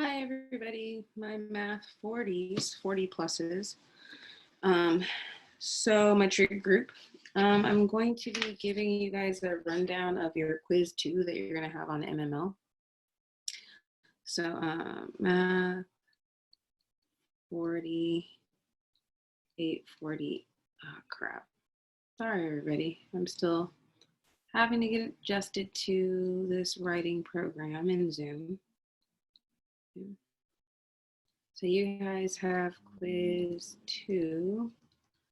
Hi everybody, my math 40s, 40 pluses. So my Trig group, I'm going to be giving you guys a rundown of your quiz 2 that you're going to have on MML. So math 40, 840, crap. Sorry everybody, I'm still having to get adjusted to this writing program in Zoom. So you guys have quiz 2,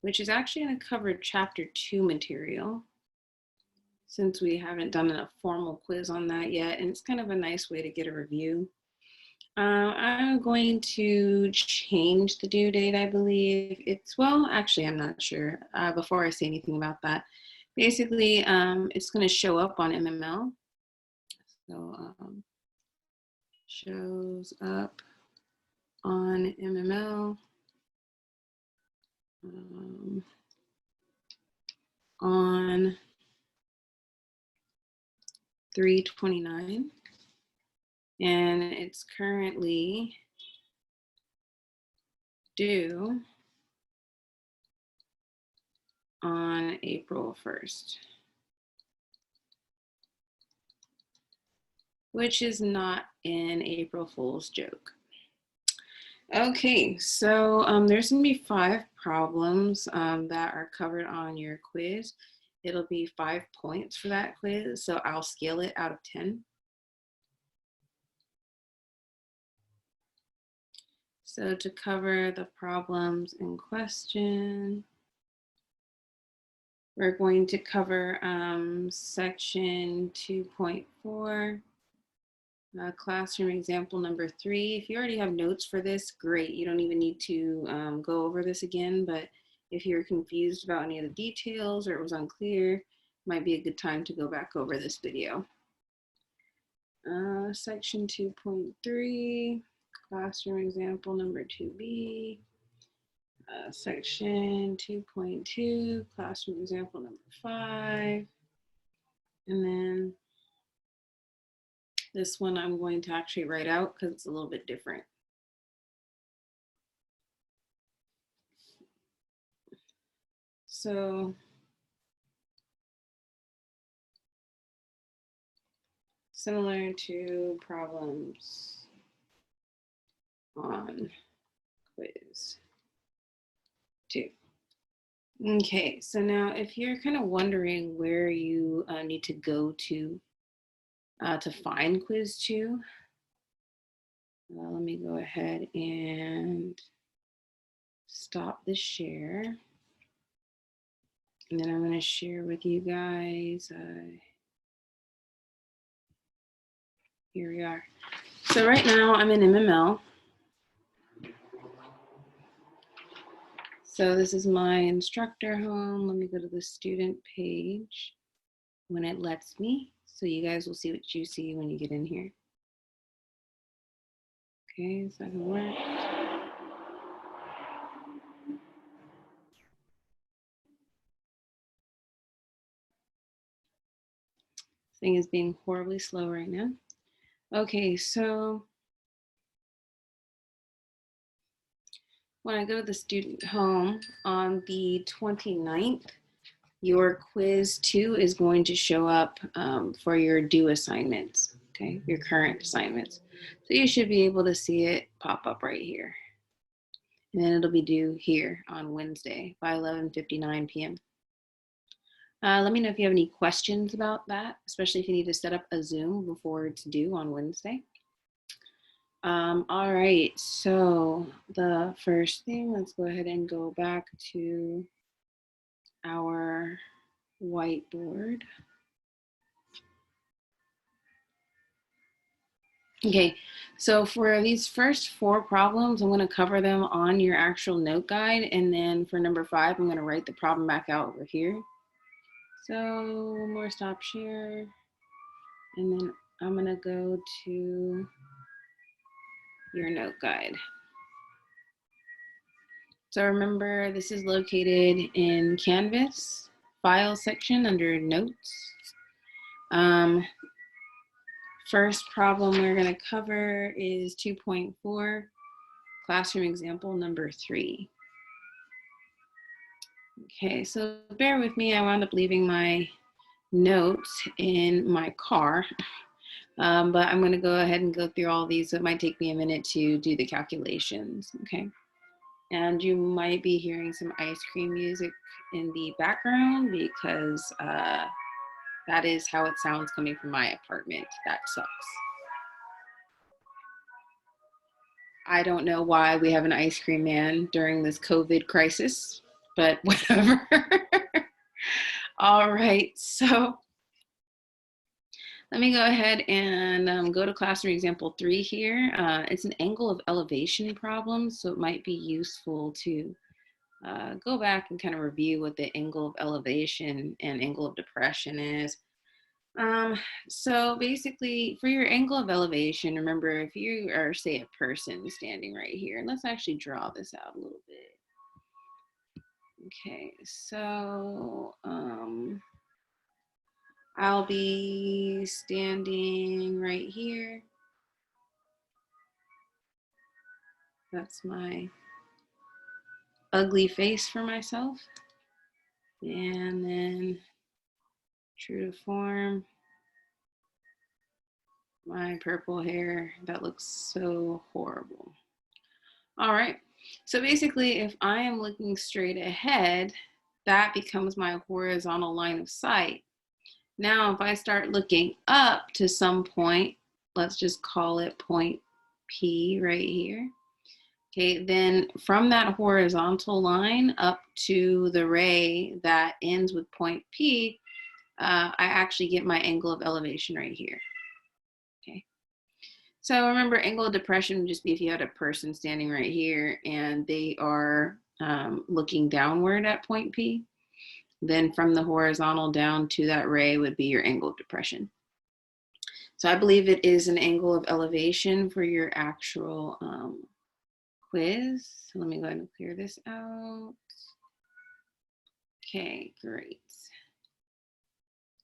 which is actually going to cover chapter 2 material, since we haven't done a formal quiz on that yet, and it's kind of a nice way to get a review. I'm going to change the due date, I believe. Actually, I'm not sure. Before I say anything about that, basically, it's going to show up on MML. So shows up on MML on 3/29, and it's currently due on April 1st, which is not an April Fool's joke. Okay, so there's gonna be 5 problems that are covered on your quiz. It'll be 5 points for that quiz, so I'll scale it out of 10. So to cover the problems in question, we're going to cover section 2.4, classroom example number 3. If you already have notes for this, great. You don't even need to go over this again, but if you're confused about any of the details or it was unclear, it might be a good time to go back over this video. Section 2.3, classroom example number 2B. Section 2.2, classroom example number 5. And then this one I'm going to actually write out because it's a little bit different. So similar to problems on quiz 2. Okay, so now if you're kind of wondering where you need to go to find quiz 2, let me go ahead and stop the share. And then I'm going to share with you guys. Here we are. So right now I'm in MML. So this is my instructor home. Let me go to the student page when it lets me. So you guys will see what you see when you get in here. Okay, so that can work. This thing is being horribly slow right now. Okay, so when I go to the student home on the 29th, your quiz 2 is going to show up for your due assignments, okay, your current assignments. So you should be able to see it pop up right here. And then it'll be due here on Wednesday by 11:59 p.m. Let me know if you have any questions about that, especially if you need to set up a Zoom before it's due on Wednesday. All right, so the first thing, let's go ahead and go back to our whiteboard. Okay, so for these first 4 problems, I'm going to cover them on your actual note guide, and then for number 5, I'm going to write the problem back out over here. So one more stop share, and then I'm going to go to your note guide. So remember, this is located in Canvas, file section under notes. First problem we're going to cover is 2.4, classroom example number 3. Okay, so bear with me. I wound up leaving my notes in my car, but I'm going to go ahead and go through all these. So it might take me a minute to do the calculations, okay? And you might be hearing some ice cream music in the background because that is how it sounds coming from my apartment. That sucks. I don't know why we have an ice cream man during this COVID crisis, but whatever. All right, so let me go ahead and go to classroom example 3 here. It's an angle of elevation problem, so it might be useful to go back and kind of review what the angle of elevation and angle of depression is. So basically, for your angle of elevation, remember if you are, say, a person standing right here, and let's actually draw this out a little bit. Okay, so I'll be standing right here. That's my ugly face for myself. And then true to form, my purple hair, that looks so horrible. All right, so basically if I am looking straight ahead, that becomes my horizontal line of sight. Now, if I start looking up to some point, let's just call it point P right here. Okay, then from that horizontal line up to the ray that ends with point P, I actually get my angle of elevation right here. Okay, so remember, angle of depression would just be if you had a person standing right here and they are looking downward at point P. Then from the horizontal down to that ray would be your angle of depression. So I believe it is an angle of elevation for your actual quiz. So let me go ahead and clear this out. Okay, great.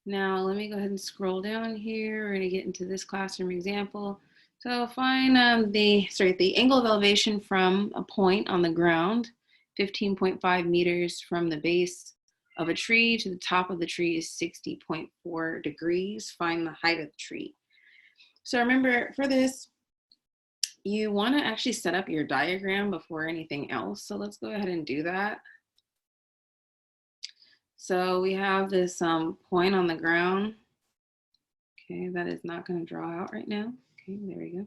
Now let me go ahead and scroll down here. We're going to get into this classroom example. So find the angle of elevation from a point on the ground, 15.5 meters from the base of a tree to the top of the tree is 60.4 degrees. Find the height of the tree. So remember, for this, you want to actually set up your diagram before anything else. So let's go ahead and do that. So we have this point on the ground. Okay, that is not going to draw out right now. Okay, there we go.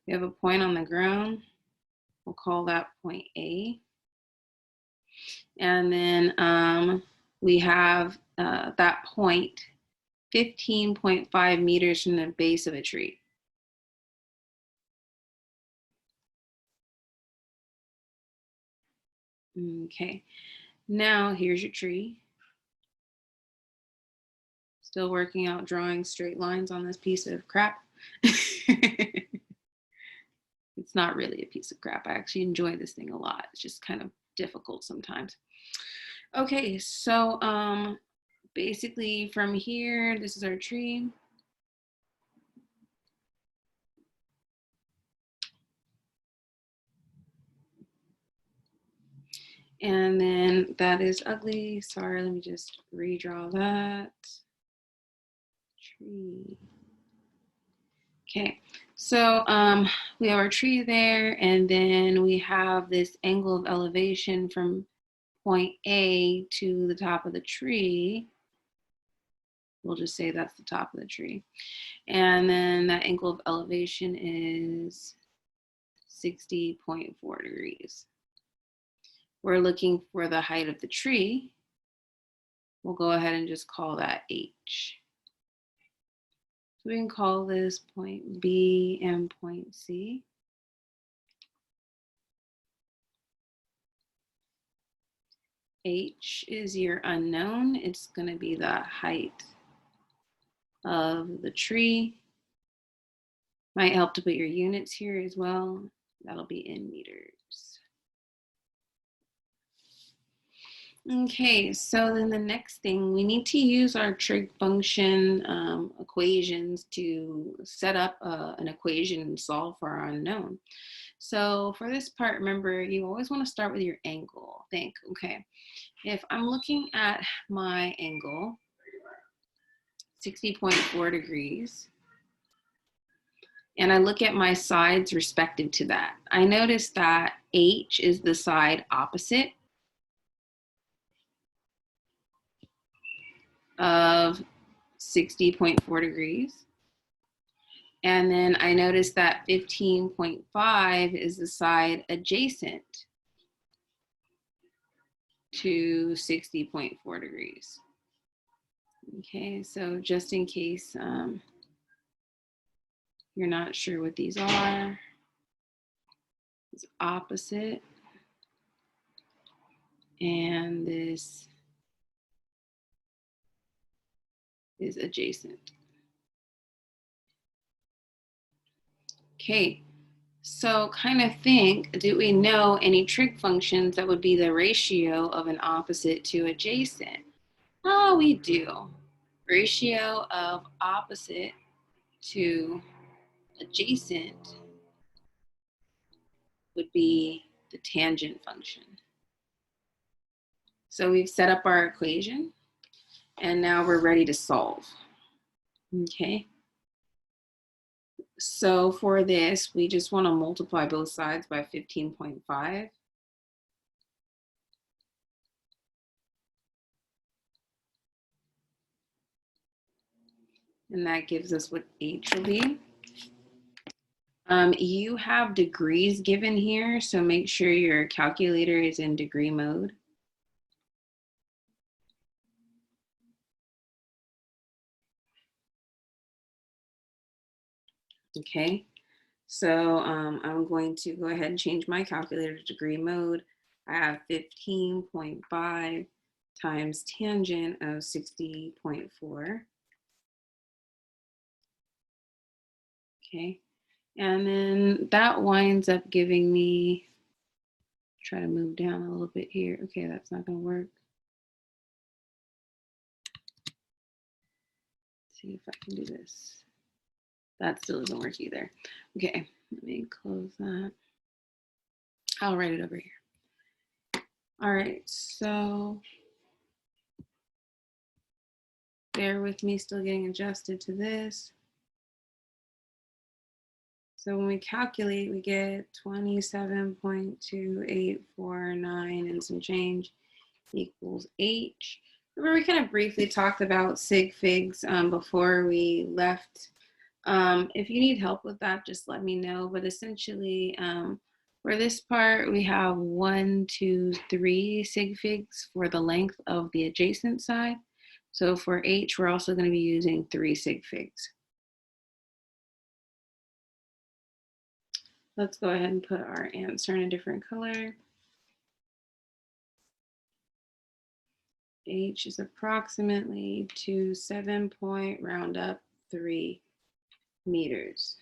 We have a point on the ground. We'll call that point A. And then we have that point 15.5 meters from the base of a tree. Okay, now here's your tree. Still working out drawing straight lines on this piece of crap. It's not really a piece of crap. I actually enjoy this thing a lot. It's just kind of difficult sometimes. Okay, so basically from here, this is our tree. And then that is ugly. Sorry, let me just redraw that. Tree. Okay, so we have our tree there, and then we have this angle of elevation from point A to the top of the tree. We'll just say that's the top of the tree. And then that angle of elevation is 60.4 degrees. We're looking for the height of the tree. We'll go ahead and just call that H. So we can call this point B and point C. H is your unknown. It's going to be the height of the tree. Might help to put your units here as well. That'll be in meters. Okay, so then the next thing, we need to use our trig function equations to set up an equation and solve for our unknown. So for this part, remember, you always want to start with your angle. Think, okay, if I'm looking at my angle, 60.4 degrees, and I look at my sides respective to that, I notice that H is the side opposite of 60.4 degrees. And then I noticed that 15.5 is the side adjacent to 60.4 degrees. Okay, so just in case you're not sure what these are, it's opposite, and this is adjacent. Okay, so kind of think, do we know any trig functions that would be the ratio of an opposite to adjacent? Oh, we do. Ratio of opposite to adjacent would be the tangent function. So we've set up our equation, and now we're ready to solve. Okay. So for this, we just want to multiply both sides by 15.5. And that gives us what H will be. You have degrees given here, so make sure your calculator is in degree mode. Okay, so I'm going to go ahead and change my calculator to degree mode. I have 15.5 times tangent of 60.4. Okay, and then that winds up giving me, try to move down a little bit here. Okay, that's not gonna work. Let's see if I can do this. That still doesn't work either. Okay, let me close that. I'll write it over here. All right, so bear with me, still getting adjusted to this. So when we calculate, we get 27.2849 and some change equals H. Remember, we kind of briefly talked about sig figs before we left. If you need help with that, just let me know. But essentially, for this part, we have 1, 2, 3 sig figs for the length of the adjacent side. So for H, we're also going to be using 3 sig figs. Let's go ahead and put our answer in a different color. H is approximately 7 point round up 3 meters.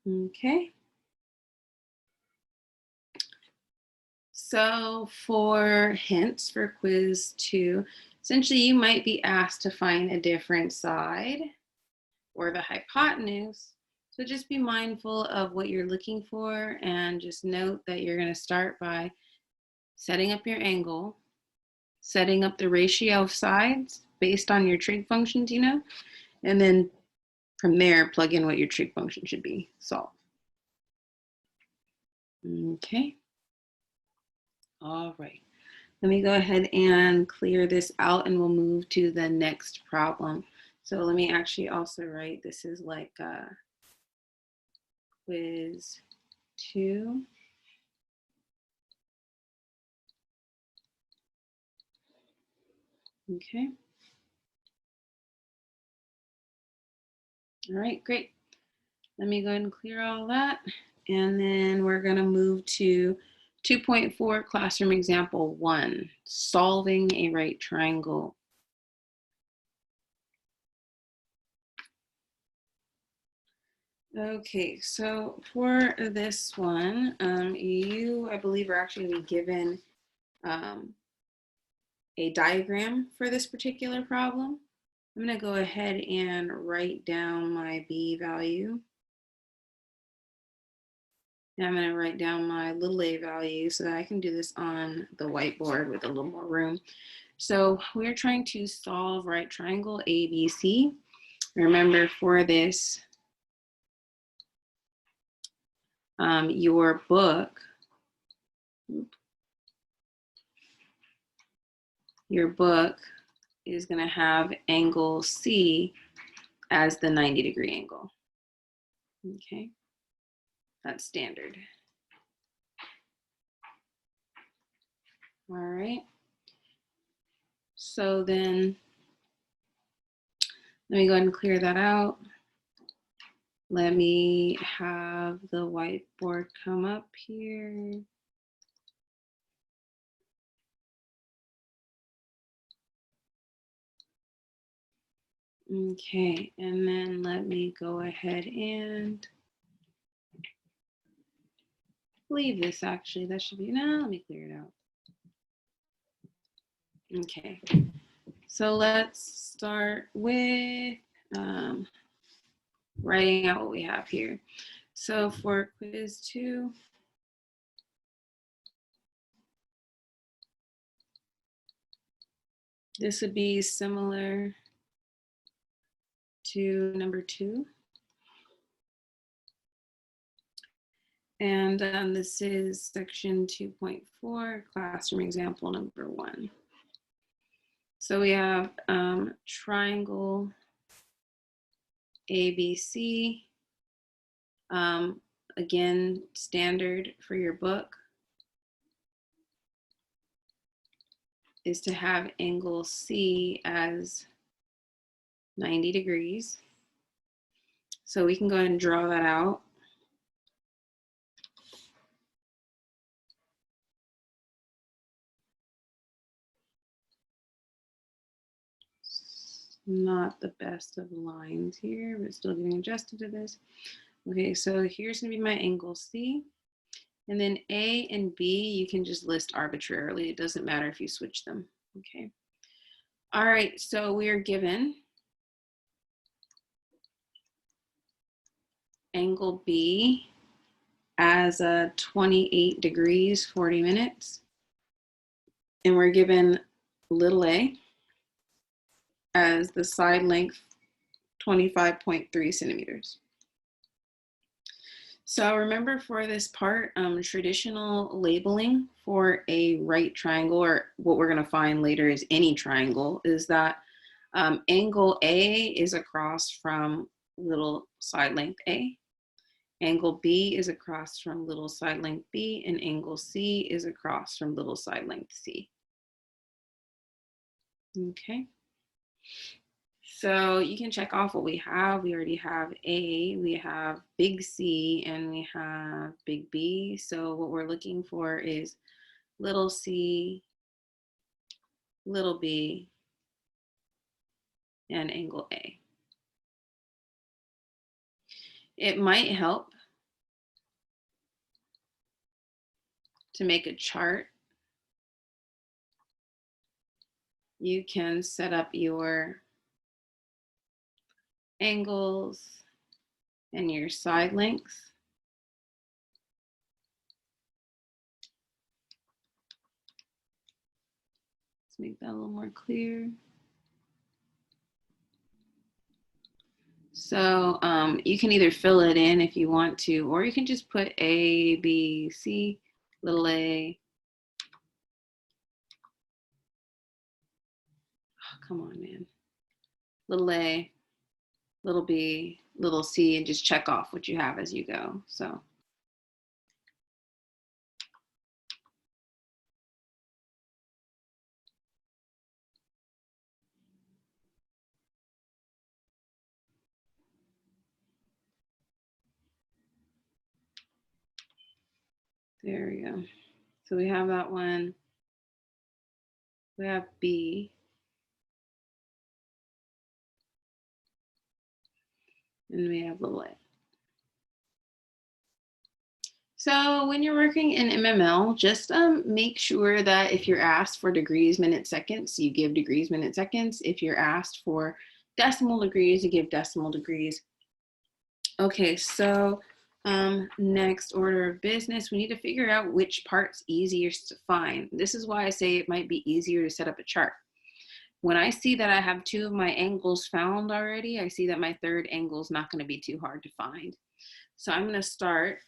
Okay. So for hints for quiz 2, essentially you might be asked to find a different side or the hypotenuse. So just be mindful of what you're looking for, and just note that you're going to start by setting up your angle, setting up the ratio of sides based on your trig functions, you know, and then from there, plug in what your trig function should be, solve. Okay. All right. Let me go ahead and clear this out, and we'll move to the next problem. So let me actually also write, this is like quiz 2. Okay. All right, great. Let me go ahead and clear all that. And then we're going to move to 2.4 classroom example 1, solving a right triangle. Okay, so for this one, you, I believe, are actually going to be given a diagram for this particular problem. I'm going to go ahead and write down my B value. And I'm going to write down my little a value so that I can do this on the whiteboard with a little more room. So we're trying to solve right triangle ABC. Remember, for this, your book is going to have angle C as the 90-degree angle. Okay, that's standard. All right. So then let me go ahead and clear that out. Let me have the whiteboard come up here. Okay, and then let me go ahead and leave this actually. That should be, no, let me clear it out. Okay, so let's start with writing out what we have here. So for quiz 2, this would be similar to number 2. And this is section 2.4, classroom example number 1. So we have triangle ABC. Again, standard for your book is to have angle C as 90 degrees. So we can go ahead and draw that out. Not the best of lines here, but still getting adjusted to this. Okay, so here's gonna be my angle C. And then A and B, you can just list arbitrarily. It doesn't matter if you switch them, okay? All right, so we are given angle B as 28 degrees, 40 minutes. And we're given little a as the side length, 25.3 centimeters. So remember, for this part, traditional labeling for a right triangle, or what we're going to find later is any triangle, is that angle A is across from little side length A. Angle B is across from little side length B, and angle C is across from little side length C. Okay. So you can check off what we have. We already have A, we have big C, and we have big B. So what we're looking for is little c, little b, and angle A. It might help to make a chart. You can set up your angles and your side lengths. Let's make that a little more clear. So you can either fill it in if you want to, or you can just put A, B, C, little a. Oh, come on, man. Little a, little b, little c, and just check off what you have as you go. So. There we go. So we have that one. We have B. And we have little a. So when you're working in MML, just make sure that if you're asked for degrees, minutes, seconds, you give degrees, minutes, seconds. If you're asked for decimal degrees, you give decimal degrees. Okay, so next order of business, we need to figure out which part's easiest to find. This is why I say it might be easier to set up a chart. When I see that I have 2 of my angles found already, I see that my third angle is not going to be too hard to find. So I'm going to start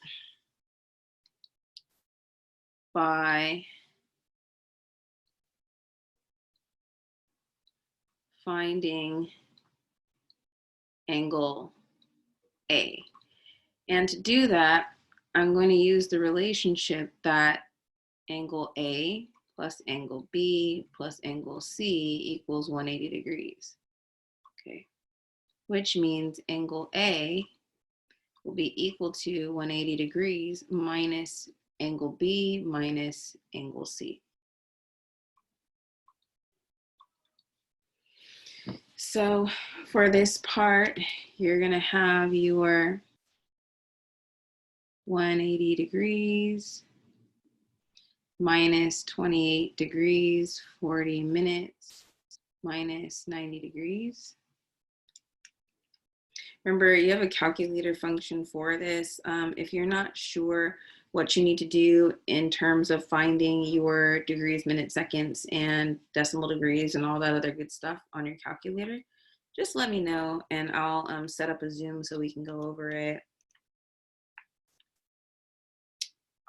by finding angle A. And to do that, I'm going to use the relationship that angle A plus angle B plus angle C equals 180 degrees. Okay, which means angle A will be equal to 180 degrees minus angle B minus angle C. So for this part, you're going to have your 180 degrees minus 28 degrees, 40 minutes, minus 90 degrees. Remember, you have a calculator function for this. If you're not sure what you need to do in terms of finding your degrees, minutes, seconds, and decimal degrees and all that other good stuff on your calculator, just let me know and I'll set up a Zoom so we can go over it.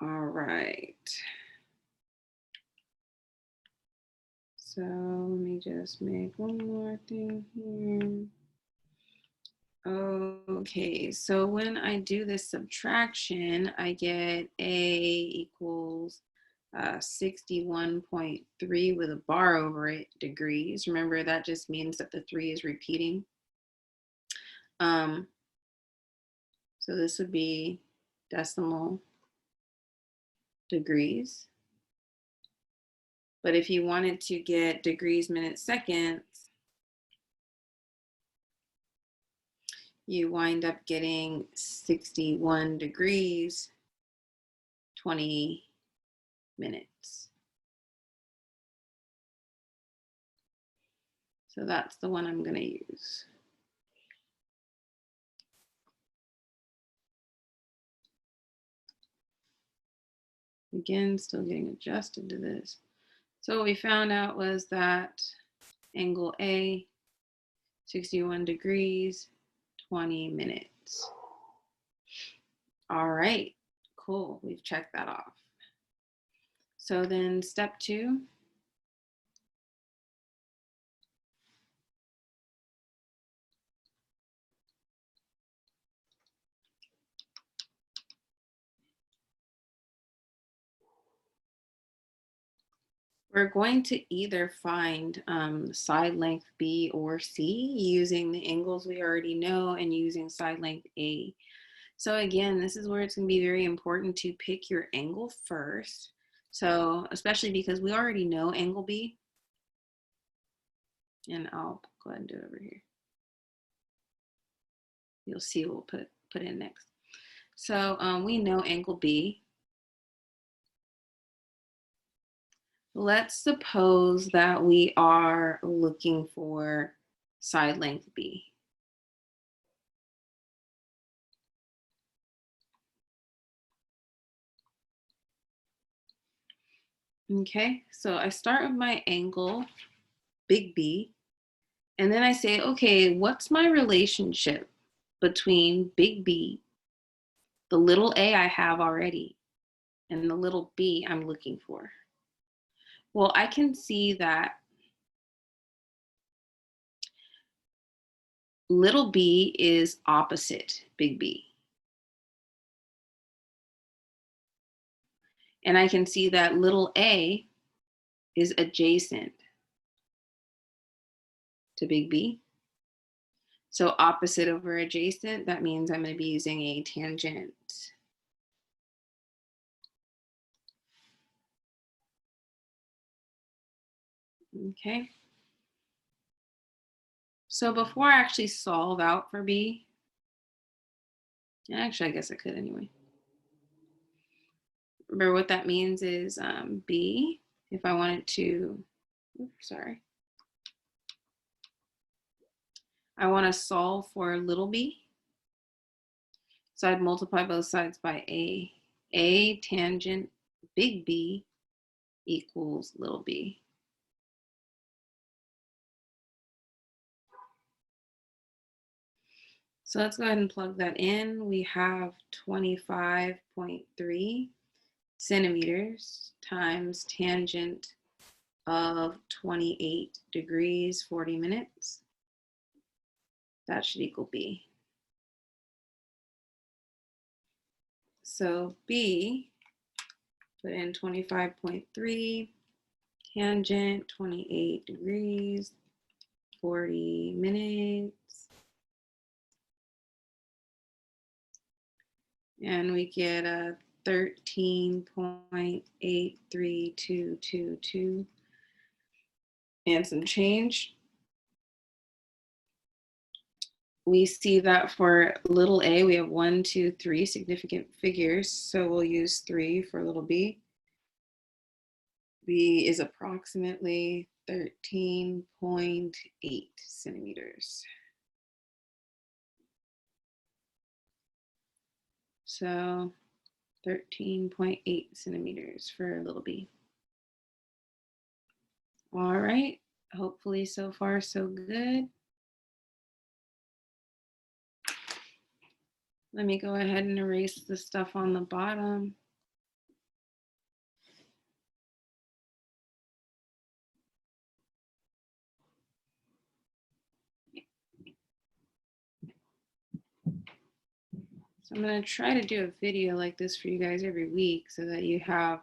All right. So let me just make one more thing here. Okay, so when I do this subtraction, I get A equals 61.3 with a bar over it degrees. Remember, that just means that the 3 is repeating. So this would be decimal degrees. But if you wanted to get degrees, minutes, seconds, you wind up getting 61 degrees, 20 minutes. So that's the one I'm going to use. Again, still getting adjusted to this. So what we found out was that angle A, 61 degrees, 20 minutes. All right, cool. We've checked that off. So then step 2. We're going to either find side length B or C using the angles we already know and using side length A. So again, this is where it's going to be very important to pick your angle first. So especially because we already know angle B. And I'll go ahead and do it over here. You'll see what we'll put in next. So we know angle B. Let's suppose that we are looking for side length B. Okay, so I start with my angle, big B, and then I say, okay, what's my relationship between big B, the little a I have already, and the little b I'm looking for? Well, I can see that little b is opposite big B. And I can see that little a is adjacent to big B. So opposite over adjacent, that means I'm going to be using a tangent. Okay. So before I actually solve out for B, actually, I guess I could anyway. Remember what that means is B, if I wanted to, oops, sorry. I want to solve for little b. So I'd multiply both sides by A. A tangent big B equals little b. So let's go ahead and plug that in. We have 25.3 centimeters times tangent of 28 degrees, 40 minutes. That should equal B. So B, put in 25.3, tangent 28 degrees, 40 minutes. And we get a 13.83222 and some change. We see that for little a, we have 1, 2, 3 significant figures. So we'll use 3 for little b. B is approximately 13.8 centimeters. So 13.8 centimeters for little b. All right, hopefully so far so good. Let me go ahead and erase the stuff on the bottom. So I'm going to try to do a video like this for you guys every week so that you have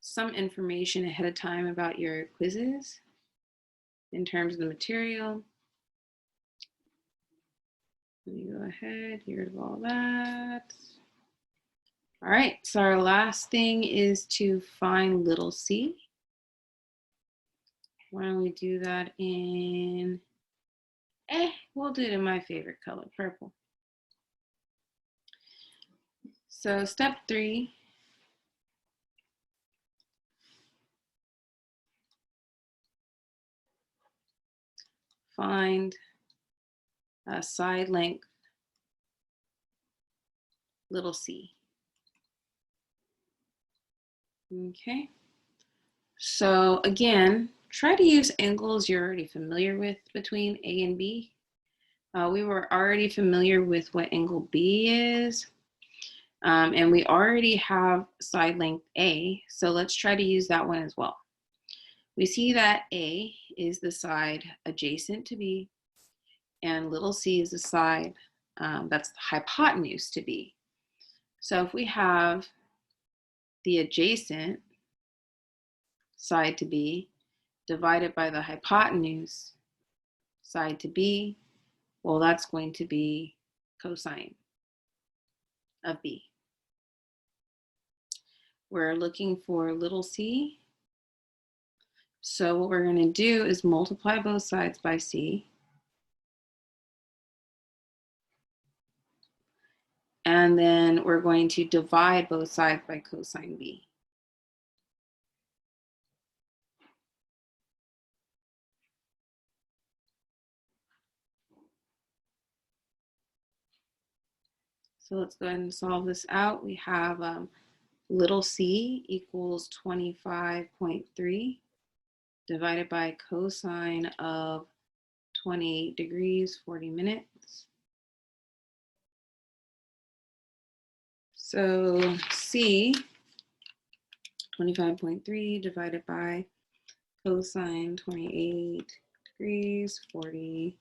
some information ahead of time about your quizzes in terms of the material. Let me go ahead, get rid of all that. All right, so our last thing is to find little c. Why don't we do that in, we'll do it in my favorite color, purple. So step 3, find a side length little c. Okay, so again, try to use angles you're already familiar with between A and B. We were already familiar with what angle B is, and we already have side length A, so let's try to use that one as well. We see that A is the side adjacent to B, and little c is the side that's the hypotenuse to B. So if we have the adjacent side to B divided by the hypotenuse side to B, well, that's going to be cosine of B. We're looking for little c. So what we're going to do is multiply both sides by c. And then we're going to divide both sides by cosine B. So let's go ahead and solve this out. We have little c equals 25.3 divided by cosine of 28 degrees, 40 minutes. So c, 25.3 divided by cosine 28 degrees, 40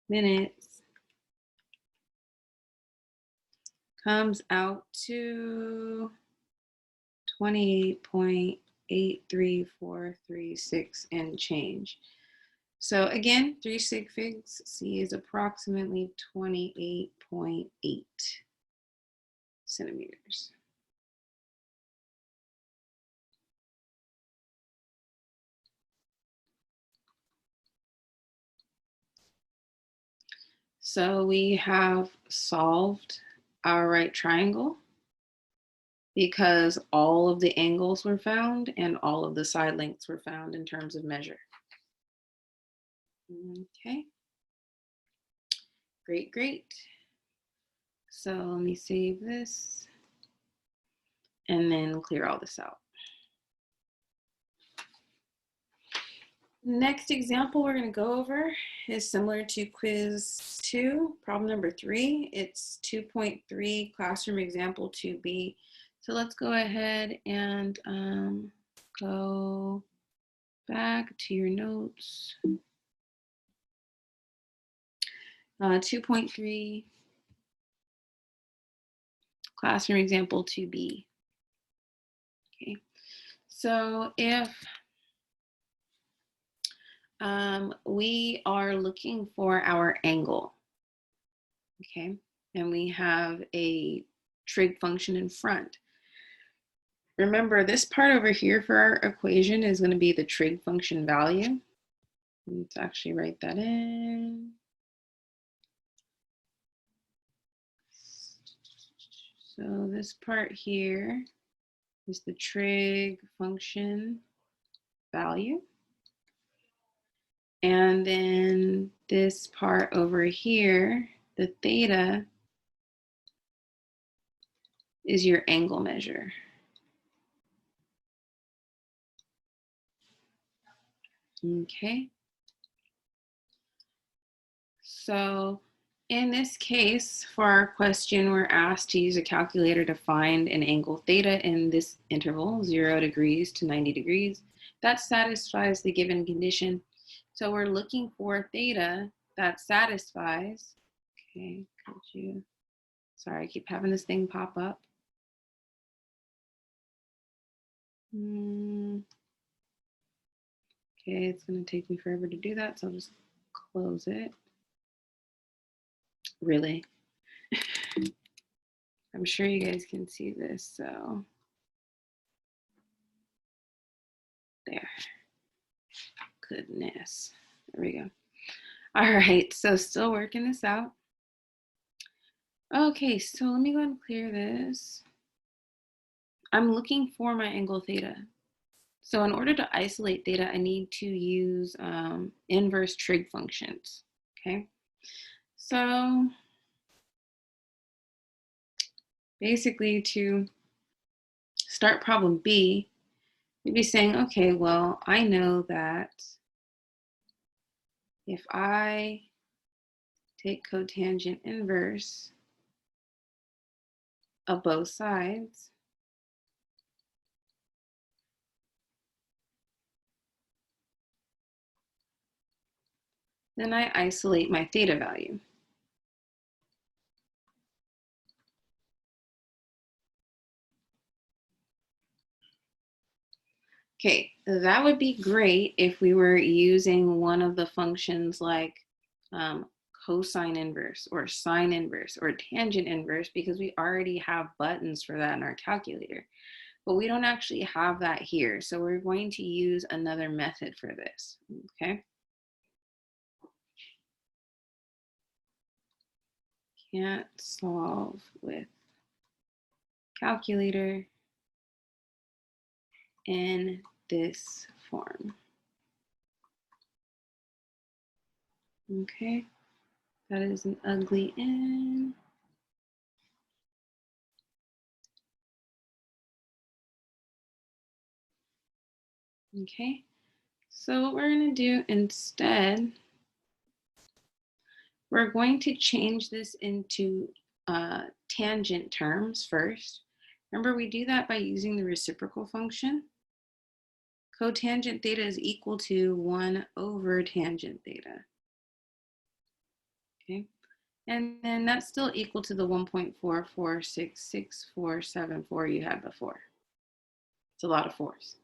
minutes comes out to 28.83436 and change. So again, 3 sig figs, C is approximately 28.8 centimeters. So we have solved our right triangle because all of the angles were found and all of the side lengths were found in terms of measure. Okay. Great, great. So let me save this and then clear all this out. Next example we're going to go over is similar to quiz 2, problem number 3. It's 2.3 classroom example 2B. So let's go ahead and go back to your notes. 2.3 classroom example 2B. Okay, so if we are looking for our angle, okay, and we have a trig function in front. Remember, this part over here for our equation is going to be the trig function value. Let's actually write that in. So this part here is the trig function value. And then this part over here, the theta, is your angle measure. Okay. So in this case, for our question, we're asked to use a calculator to find an angle theta in this interval, 0 degrees to 90 degrees. That satisfies the given condition. So we're looking for theta that satisfies, okay, could you, sorry, I keep having this thing pop up. Okay, it's going to take me forever to do that, so I'll just close it. Really? I'm sure you guys can see this, so there. Goodness. There we go. All right, so still working this out. Okay, so let me go ahead and clear this. I'm looking for my angle theta. So in order to isolate theta, I need to use inverse trig functions, okay? So basically to start problem B, you'd be saying, okay, well, I know that if I take cotangent inverse of both sides, then I isolate my theta value. Okay, that would be great if we were using one of the functions like cosine inverse or sine inverse or tangent inverse, because we already have buttons for that in our calculator. But we don't actually have that here. So we're going to use another method for this, okay? Can't solve with calculator in this form. Okay, that is an ugly N. Okay, so what we're going to do instead, we're going to change this into tangent terms first. Remember, we do that by using the reciprocal function. Cotangent theta is equal to 1 over tangent theta. Okay, and then that's still equal to the 1.44666474 you had before. It's a lot of 4s.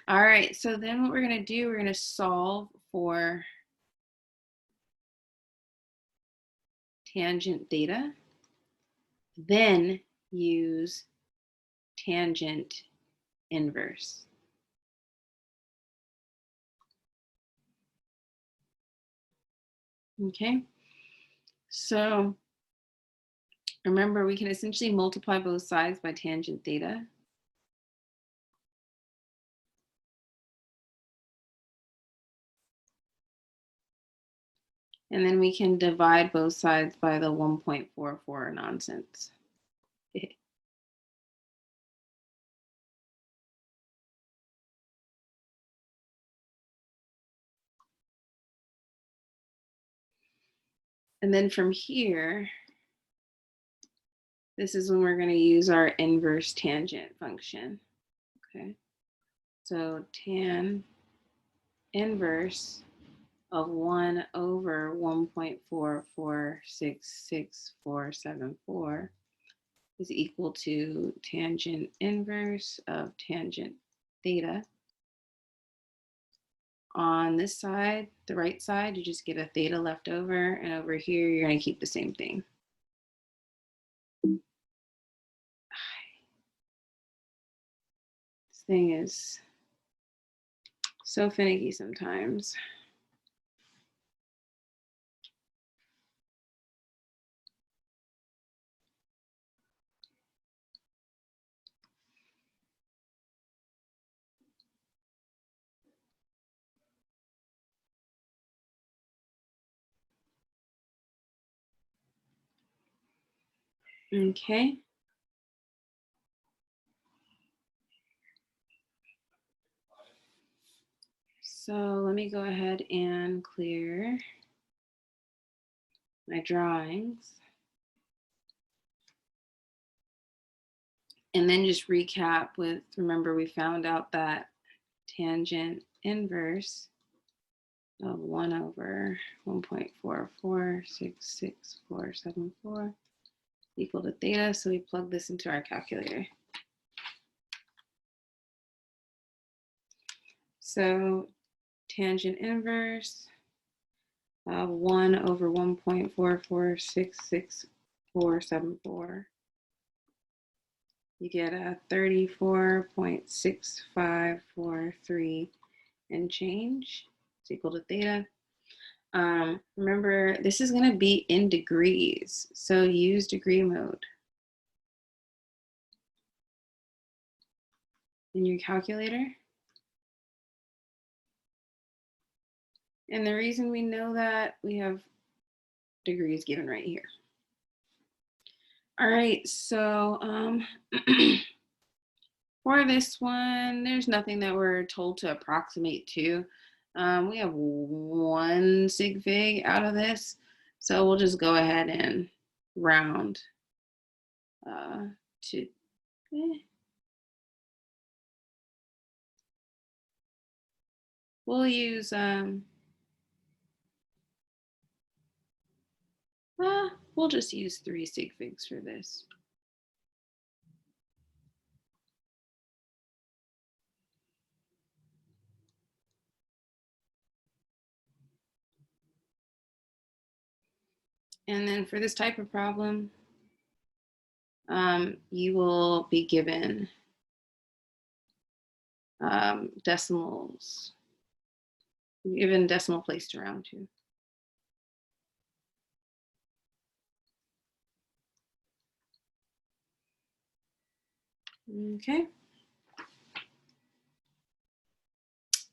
All right, so then what we're going to do, we're going to solve for tangent theta, then use tangent inverse. Okay, so Remember, we can essentially multiply both sides by tangent theta. And then we can divide both sides by the 1.44 nonsense. And then from here, this is when we're going to use our inverse tangent function. Okay, so tan inverse of 1 over 1.44666474 is equal to tangent inverse of tangent theta. On this side, the right side, you just get a theta left over, and over here, you're going to keep the same thing. This thing is so finicky sometimes. Okay. So let me go ahead and clear my drawings. And then just recap with, remember we found out that tangent inverse of 1 over 1.44666474 equal to theta. So we plug this into our calculator. So tangent inverse of 1 over 1.44666474. You get a 34.6543 and change. It's equal to theta. Remember, this is going to be in degrees, so use degree mode in your calculator. And the reason we know that, we have degrees given right here. All right, so for this one, there's nothing that we're told to approximate to. We have 1 sig fig out of this, so we'll just go ahead and round to we'll use we'll just use 3 sig figs for this. And then for this type of problem, you will be given decimals, given decimal place to round to. Okay.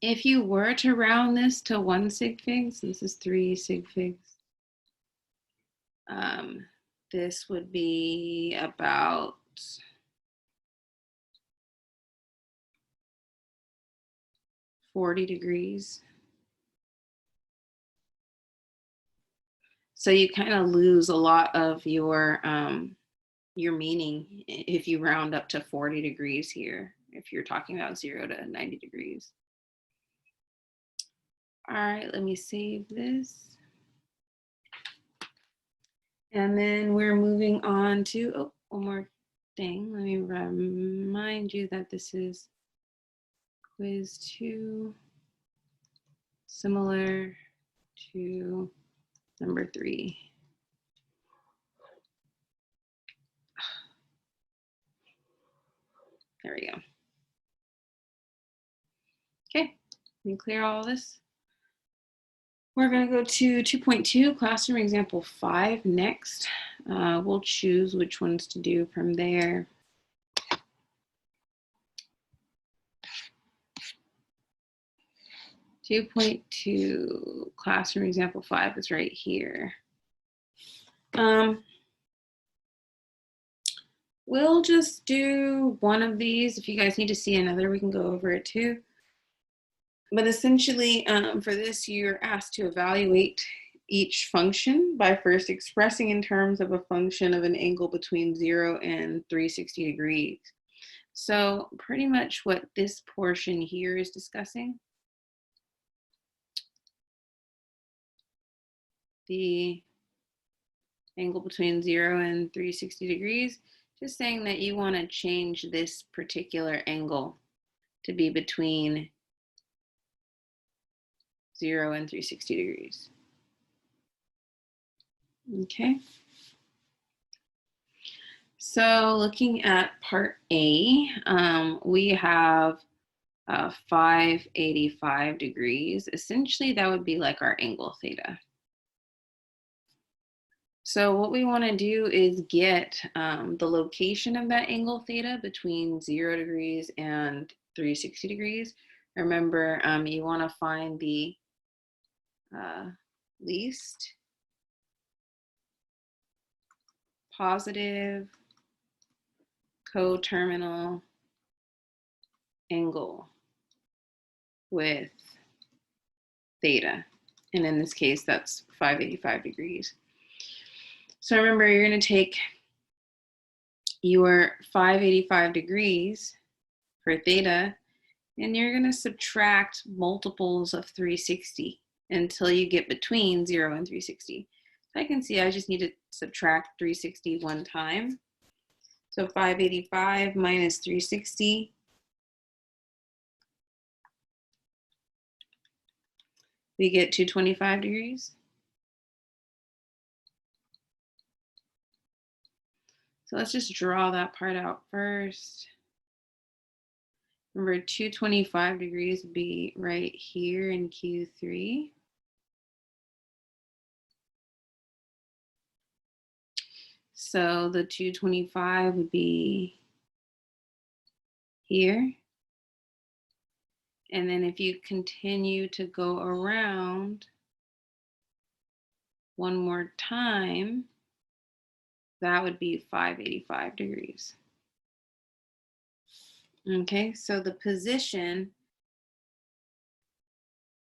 If you were to round this to 1 sig fig, so this is 3 sig figs, this would be about 40 degrees. So you kind of lose a lot of your meaning if you round up to 40 degrees here, if you're talking about 0 to 90 degrees. All right, let me save this. And then we're moving on to, one more thing. Let me remind you that this is quiz 2, similar to number 3. There we go. Okay, let me clear all this. We're going to go to 2.2, classroom example 5 next. We'll choose which ones to do from there. 2.2, classroom example 5 is right here. We'll just do one of these. If you guys need to see another, we can go over it too. But essentially, for this, you're asked to evaluate each function by first expressing in terms of a function of an angle between 0 and 360 degrees. So pretty much what this portion here is discussing, the angle between 0 and 360 degrees, just saying that you want to change this particular angle to be between 0 and 360 degrees. Okay. So looking at part A, we have 585 degrees. Essentially, that would be like our angle theta. So what we want to do is get the location of that angle theta between 0 degrees and 360 degrees. Remember, you want to find the least positive coterminal angle with theta. And in this case, that's 585 degrees. So remember, you're going to take your 585 degrees for theta, and you're going to subtract multiples of 360 until you get between 0 and 360. So I can see I just need to subtract 360 one time. So 585 minus 360. We get 225 degrees. So let's just draw that part out first. Remember, 225 degrees would be right here in Q3. So the 225 would be here. And then if you continue to go around one more time, that would be 585 degrees. Okay, so the position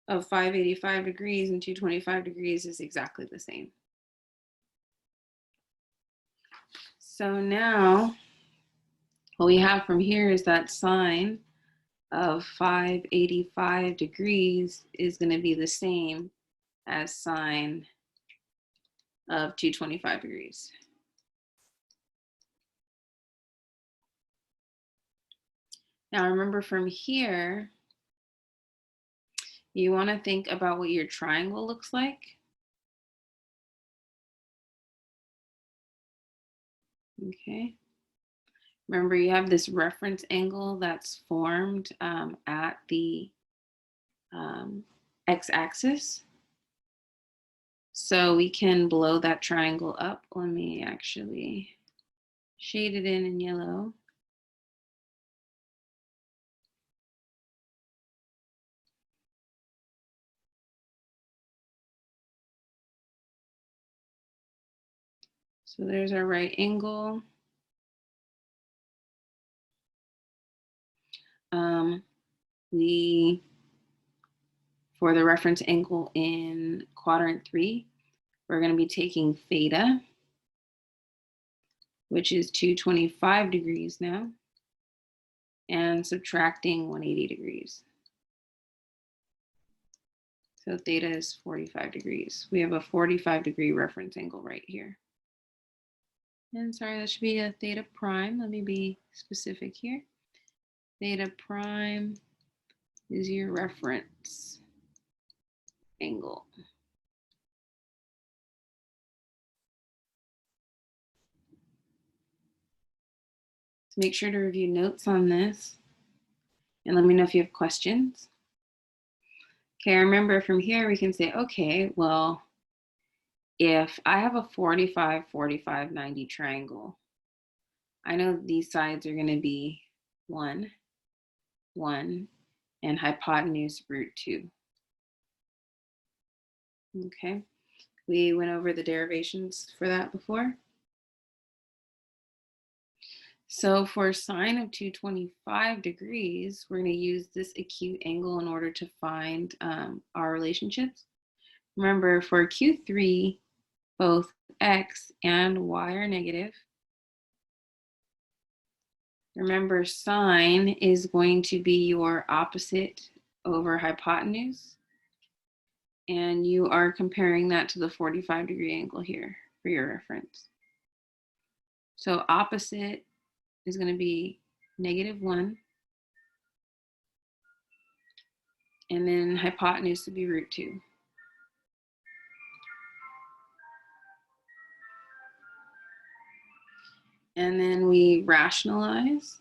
of 585 degrees and 225 degrees is exactly the same. So now what we have from here is that sine of 585 degrees is going to be the same as sine of 225 degrees. Now remember, from here, you want to think about what your triangle looks like. Okay. Remember, you have this reference angle that's formed at the x-axis. So we can blow that triangle up. Let me actually shade it in yellow. So there's our right angle. For the reference angle in quadrant 3, we're going to be taking theta, which is 225 degrees now, and subtracting 180 degrees. So theta is 45 degrees. We have a 45 degree reference angle right here. And sorry, that should be a theta prime. Let me be specific here. Theta prime is your reference angle. So make sure to review notes on this and let me know if you have questions. Okay, remember from here we can say, okay, well, if I have a 45, 45, 90 triangle, I know these sides are going to be 1, 1, and hypotenuse √2. Okay, we went over the derivations for that before. So for sine of 225 degrees, we're going to use this acute angle in order to find our relationships. Remember, for Q3, both x and y are negative. Remember, sine is going to be your opposite over hypotenuse. And you are comparing that to the 45-degree angle here for your reference. So opposite is going to be -1. And then hypotenuse would be √2. And then we rationalize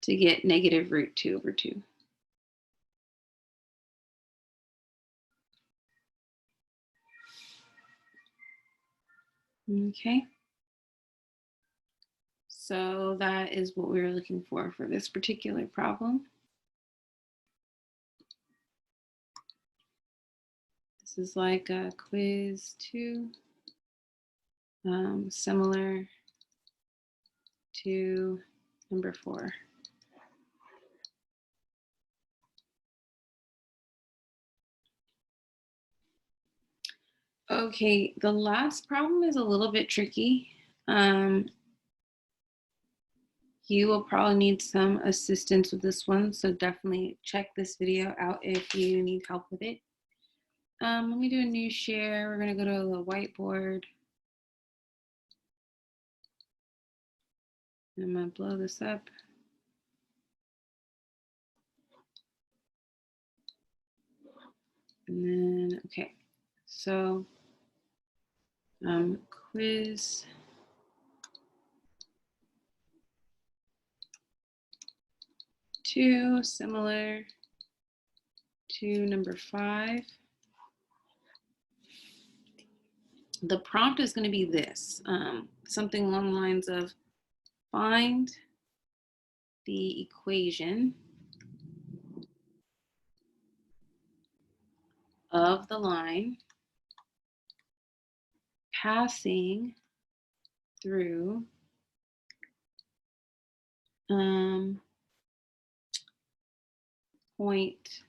to get -√2/2. Okay. So that is what we were looking for this particular problem. This is like a quiz 2, similar to number 4. Okay, the last problem is a little bit tricky. You will probably need some assistance with this one, so definitely check this video out if you need help with it. Let me do a new share. We're going to go to the whiteboard. I'm going to blow this up. And then, okay, so quiz 2, similar to number 5. The prompt is going to be this, something along the lines of find the equation of the line passing through point,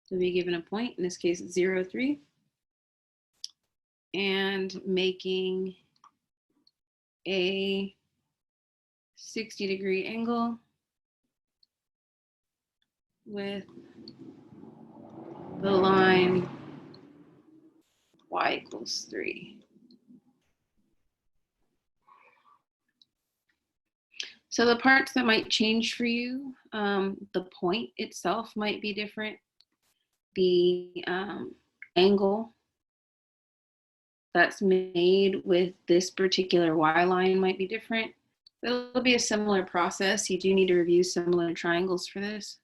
so be given a point, in this case 0, 3, and making a 60-degree angle with the line y = 3. So the parts that might change for you, the point itself might be different. The angle that's made with this particular y line might be different. It'll be a similar process. You do need to review similar triangles for this.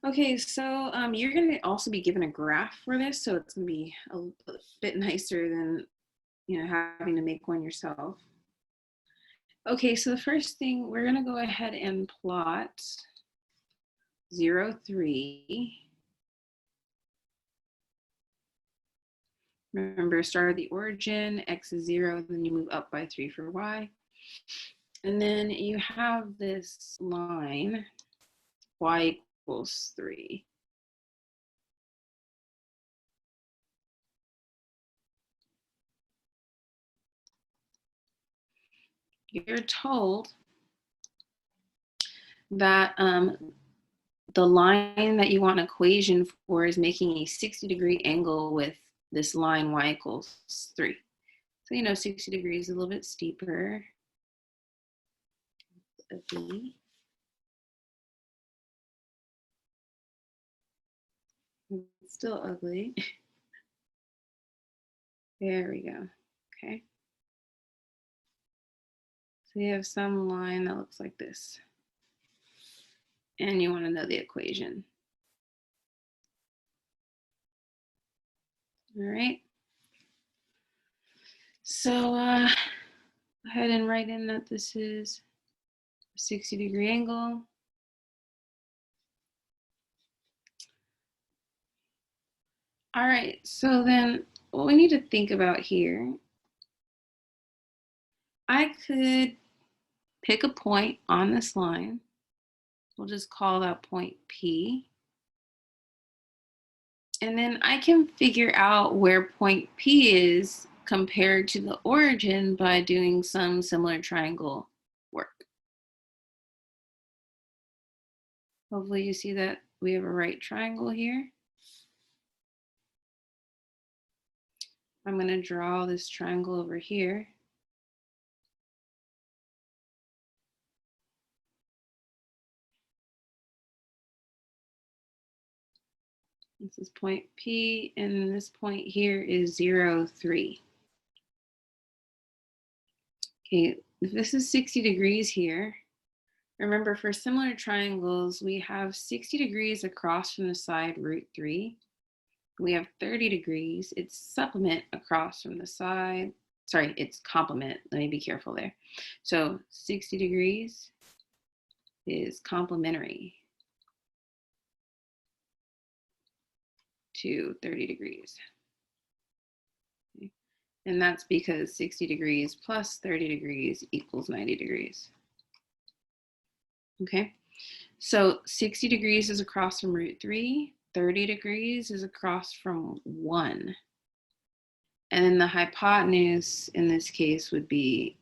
Okay, so you're going to also be given a graph for this, so it's going to be a bit nicer than having to make one yourself. Okay, so the first thing, we're going to go ahead and plot 0, 3. Remember, start at the origin, x is 0, then you move up by 3 for y. And then you have this line, y = 3. You're told that the line that you want an equation for is making a 60-degree angle with this line y = 3. So 60 degrees is a little bit steeper. Ugly. It's still ugly. There we go. Okay. we have some line that looks like this. And you want to know the equation. All right. So go ahead and write in that this is a 60-degree angle. All right, so then what we need to think about here, I could pick a point on this line. We'll just call that point P. And then I can figure out where point P is compared to the origin by doing some similar triangle work. Hopefully you see that we have a right triangle here. I'm going to draw this triangle over here. This is point P, and this point here is 0, 3. Okay, if this is 60 degrees here, remember for similar triangles, we have 60 degrees across from the side, root 3. We have 30 degrees, it's supplement across from the side. Sorry, it's complement. Let me be careful there. So 60 degrees is complementary to 30 degrees. Okay. And that's because 60 degrees plus 30 degrees equals 90 degrees. Okay, so 60 degrees is across from root 3, 30 degrees is across from 1. And then the hypotenuse in this case would be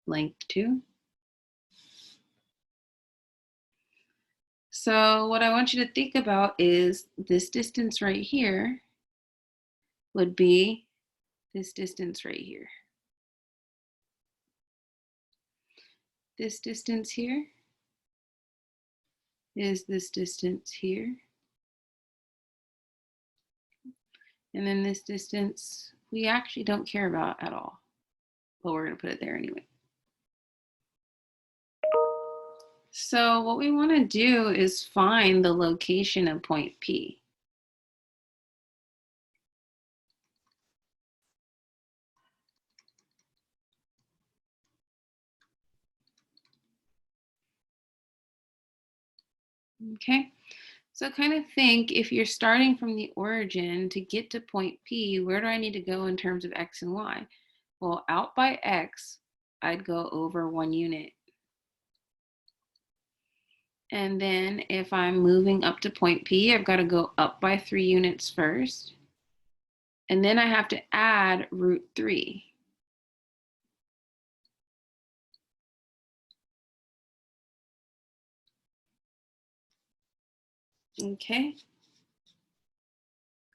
length 2. So what I want you to think about is this distance right here would be this distance right here. This distance here is this distance here. And then this distance we actually don't care about at all, but we're going to put it there anyway. So what we want to do is find the location of point P. Okay, so kind of think if you're starting from the origin to get to point P, where do I need to go in terms of X and Y? Well, out by X, I'd go over 1 unit. And then if I'm moving up to point P, I've got to go up by 3 units first. And then I have to add root 3. Okay.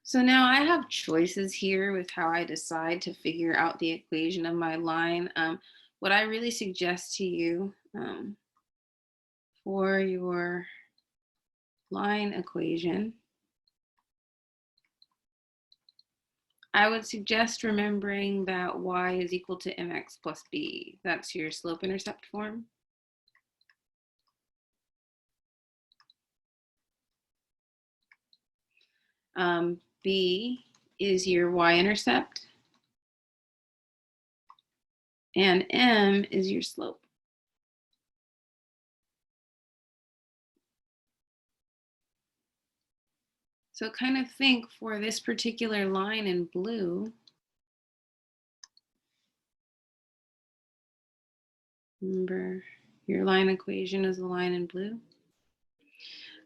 So now I have choices here with how I decide to figure out the equation of my line. What I really suggest to you for your line equation, I would suggest remembering that y is equal to mx plus b. That's your slope-intercept form. B is your y-intercept, and m is your slope. So kind of think for this particular line in blue, remember your line equation is the line in blue.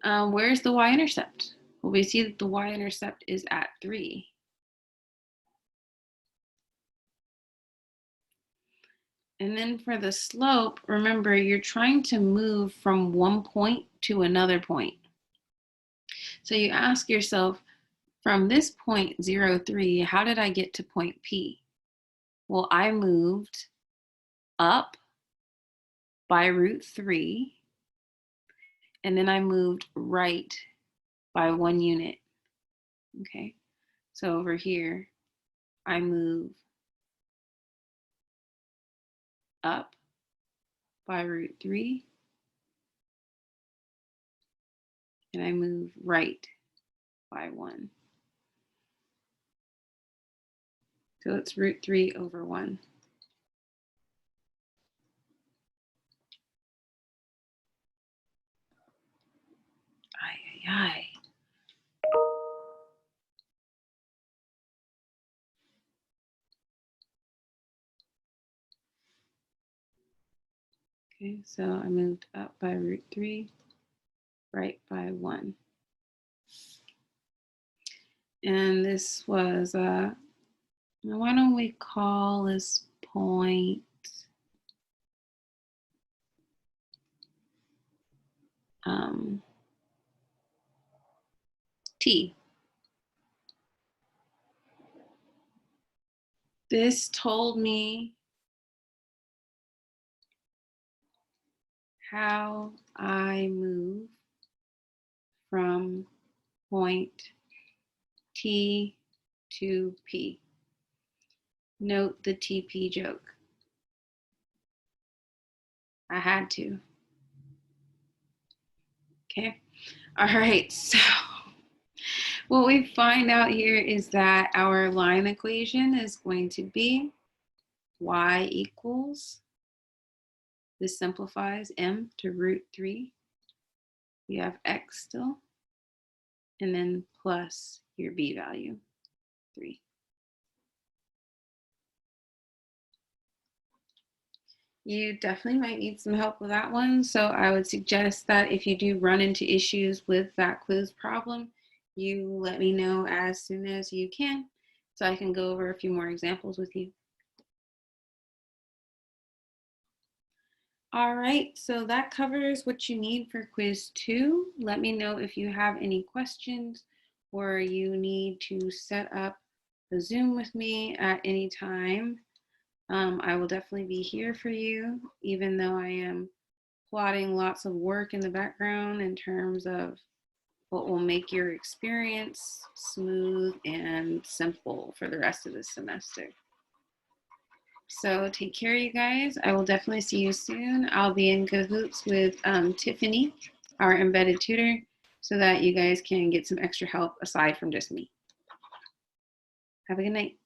Where's the y-intercept? Well, we see that the y-intercept is at 3. And then for the slope, remember you're trying to move from one point to another point. So you ask yourself, from this point 0, 3, how did I get to point P? Well, I moved up by root 3, and then I moved right by 1 unit. Okay, so over here, I move up by root 3. And I move right by 1. So it's root 3 over 1. Ay, ay, ay. Okay, so I moved up by root 3, right by 1. And this was, why don't we call this point T. This told me how I move from point T to P. Note the TP joke. I had to. Okay. All right. So what we find out here is that our line equation is going to be y equals, this simplifies m to root 3. You have x still, and then plus your b value, 3. You definitely might need some help with that one. So I would suggest that if you do run into issues with that quiz problem, you let me know as soon as you can so I can go over a few more examples with you. All right, so that covers what you need for quiz 2. Let me know if you have any questions or you need to set up a Zoom with me at any time. I will definitely be here for you, even though I am plotting lots of work in the background in terms of what will make your experience smooth and simple for the rest of the semester. So take care, you guys. I will definitely see you soon. I'll be in cahoots with Tiffany, our embedded tutor, so that you guys can get some extra help aside from just me. Have a good night.